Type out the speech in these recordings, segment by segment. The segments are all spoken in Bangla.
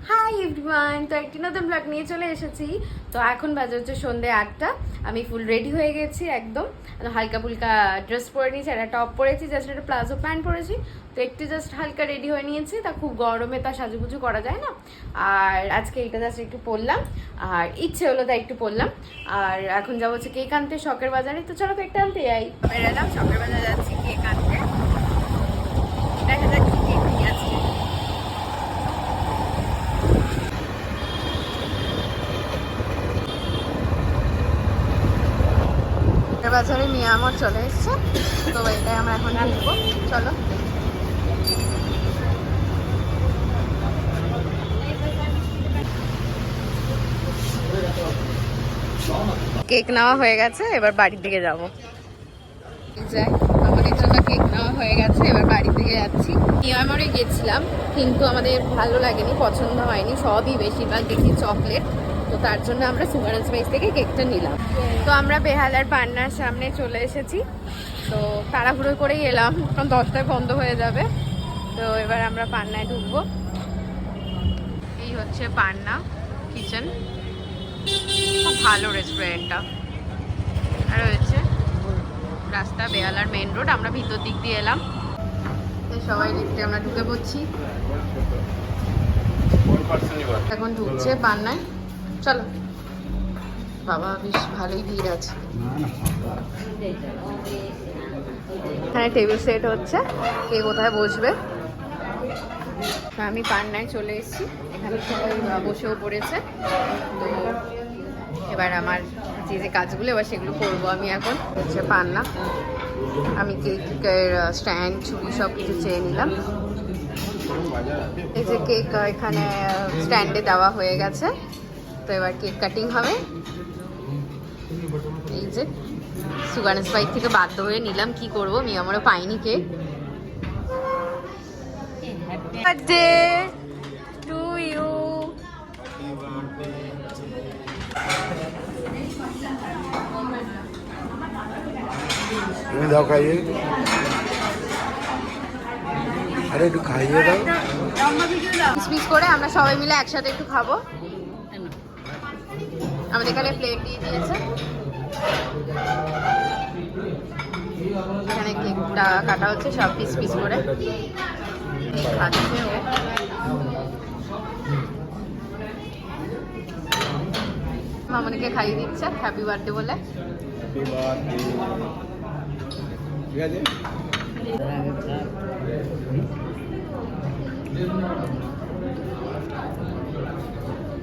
হাই এভরিওয়ান, তো একটি নতুন ব্লগ নিয়ে চলে এসেছি। তো এখন বাজে হচ্ছে সন্ধ্যে 8টা। আমি ফুল রেডি হয়ে গেছি একদম, হালকা ফুলকা ড্রেস পরে নিয়েছি, একটা টপ পরেছি, জাস্ট একটা প্লাজো প্যান্ট পরেছি। তো একটু জাস্ট হালকা রেডি হয়ে নিয়েছি, তা খুব গরমে তা সাজুগুজু করা যায় না। আর আজকে এইটা জাস্ট একটু পরলাম, আর ইচ্ছে হলো তাই একটু পরলাম। আর এখন যাবো হচ্ছে কেক আনতে শখের বাজারে। তো চলো কেকটা আনতে যাই। বেরালাম, শখের বাজার যাচ্ছি কেক আনতে। দেখা যাক কি কেক নিয়ে আজকে। বাজারে নিয়ে আমার চলে এসছে, তো এটাই আমরা এখন ঢুকবো। চলো কেক নেওয়া হয়ে গেছে, এবার বাড়ির দিকে যাবো। আমাদের জন্য কেক নেওয়া হয়ে গেছে, এবার বাড়ির দিকে যাচ্ছি। নিয়ামরে গেছিলাম কিন্তু আমাদের ভালো লাগেনি, পছন্দ হয়নি, সবই বেশিরভাগ দেখি চকলেট। তো তার জন্য আমরা সুগার অ্যান্ড স্পাইস থেকে কেকটা নিলাম। তো আমরা বেহালার পান্নার সামনে চলে এসেছি। তো তাড়াহুড়ো করেই এলাম, কারণ 10টায় বন্ধ হয়ে যাবে। তো এবার আমরা পান্নায় ঢুকবো। এই হচ্ছে পান্না কিচেন, খুব ভালো রেস্টুরেন্টটা। আর হচ্ছে রাস্তা বেহালার মেন রোড, আমরা ভিতর দিক দিয়ে এলাম। সবাই লিফটে আমরা ঢুকে পড়ছি, এখন ঢুকছে পান্নায়। চলো বাবা, বেশ ভালোই ভিড় আছে। এখানে টেবিল সেট হচ্ছে, কে কোথায় বসবে। আমি পান্নায় চলে এসেছি, এখানে সবাই বসেও পড়েছে। তো এবার আমার যে যে কাজগুলো এবার সেগুলো করবো আমি। এখন হচ্ছে পান্না, আমি কেকের স্ট্যান্ড ছুরি সব কিছু চেয়ে নিলাম। এই যে কেক এখানে স্ট্যান্ডে দেওয়া হয়ে গেছে, তো এবার কেক কাটিং হবে। এই যে সুগার অ্যান্ড স্পাইস থেকে বাধ্য হয়ে নিলাম, কি করবো, আমারও পাইনি cake. Happy birthday to you. দাও খাইয়ে, আরে একটু খাইয়ে দাও। পিস করে আমরা সবাই মিলে একসাথে একটু খাবো। আমাদের এখানে প্লেট দিয়ে দিয়েছে, এখানে কেকটা কাটা হচ্ছে সব পিস পিস করে। খাচ্ছে ও, মামনিকে খাইয়ে দিচ্ছে হ্যাপি বার্থডে বলে।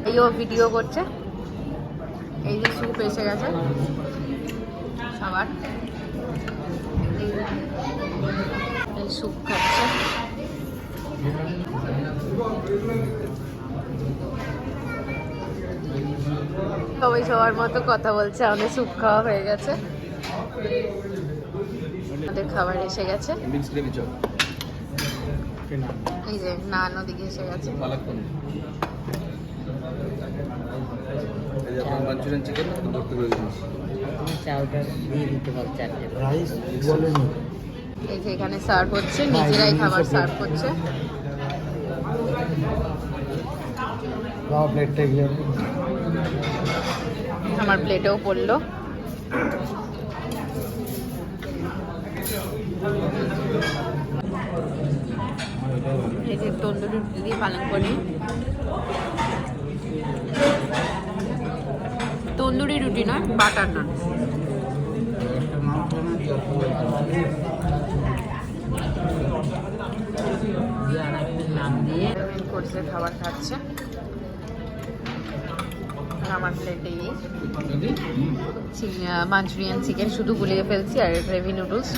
এই ও ভিডিও করছে। এই যে স্যুপ এসে গেছে সবার, এই স্যুপ খাচ্ছে। সবাই সবার মতো কথা বলছে, আমাদের স্যুপ খাওয়া হয়ে গেছে, আমাদের খাবার এসে গেছে। এই যে নান ওদিকে এসে গেছে। এই যে এখানে সার্ভ হচ্ছে, নিজেরাই খাবার সার্ভ করছে। আমার প্লেটেও পড়লো। এই যে তন্দুরি রুটি দিয়ে পালং পনির, তন্দুরি রুটি নয়, বাটার নান। করছে খাবার খাচ্ছে। আমার প্লেটে মাঞ্চুরিয়ান চিকেন শুধু গুলিয়ে ফেলছি, আর গ্রেভি নুডলস।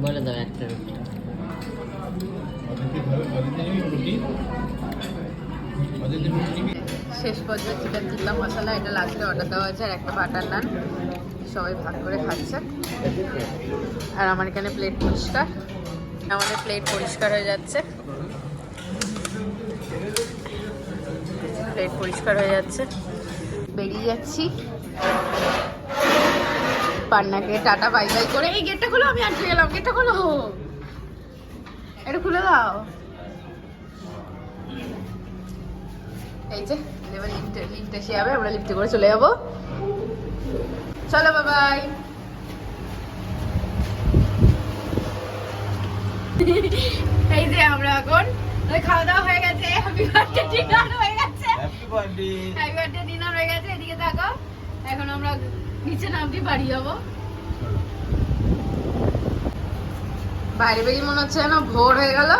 বলে দাও একটা রুটি। শেষ পর্যায়ে চিকেন টিক্কা মশলা, এটা লাস্টে অর্ডার দেওয়া হয়েছে, আর একটা বাটার নান। সবাই ভাগ করে খাচ্ছে। আর আমার এখানে প্লেট পরিষ্কার, আমাদের প্লেট পরিষ্কার হয়ে যাচ্ছে। প্লেট পরিষ্কার হয়ে যাচ্ছে। বেরিয়ে যাচ্ছি। পান্নাকে টাটা বাই বাই করে, এই গেটটা খোলো, আমি আটকে গেলাম, গেটটা খোলো, এটা খুলে দাও। এই যে এবার লিফট এসে যাবে, আমরা লিফটে করে চলে যাবো। চলো বাবাই। এই যে আমরা এখন খাওয়া দাওয়া হয়ে গেছে, হ্যাপি বার্থডে ডিনার হয়ে গেছে, হ্যাপি বার্থডে ডিনার হয়ে গেছে। এদিকে থাকো, এখন আমরা নিচে নামতে বাড়ি যাবো। বাইরে বেরিয়ে মনে হচ্ছে যেন ভোর হয়ে গেল।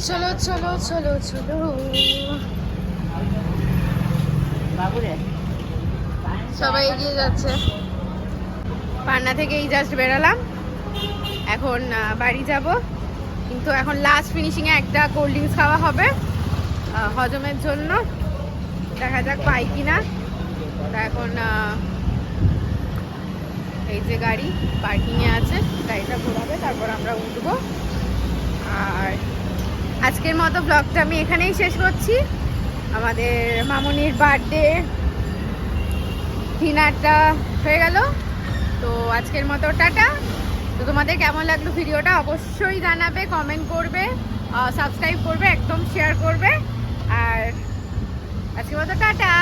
চলো চলো চলো চলো, সবাই এগিয়ে যাচ্ছে। পান্না থেকে এই জাস্ট বেরালাম, এখন বাড়ি যাব। কিন্তু এখন লাস্ট ফিনিশিংয়ে একটা কোল্ড ড্রিঙ্কস খাওয়া হবে হজমের জন্য, দেখা যাক পাই কিনা। তা এখন এই যে গাড়ি পার্কিংয়ে আছে, গাড়িটা ঘোরাবে, তারপর আমরা উঠবো। আর আজকের মতো ব্লগটা আমি এখানেই শেষ করছি। আমাদের মামনির বার্থডে ডিনারটা হয়ে গেল, তো আজকের মতো টাটা। তো তোমাদের কেমন লাগলো ভিডিওটা অবশ্যই জানাবে, কমেন্ট করবে, সাবস্ক্রাইব করবে, একদম শেয়ার করবে। আর আজকের মতো টাটা।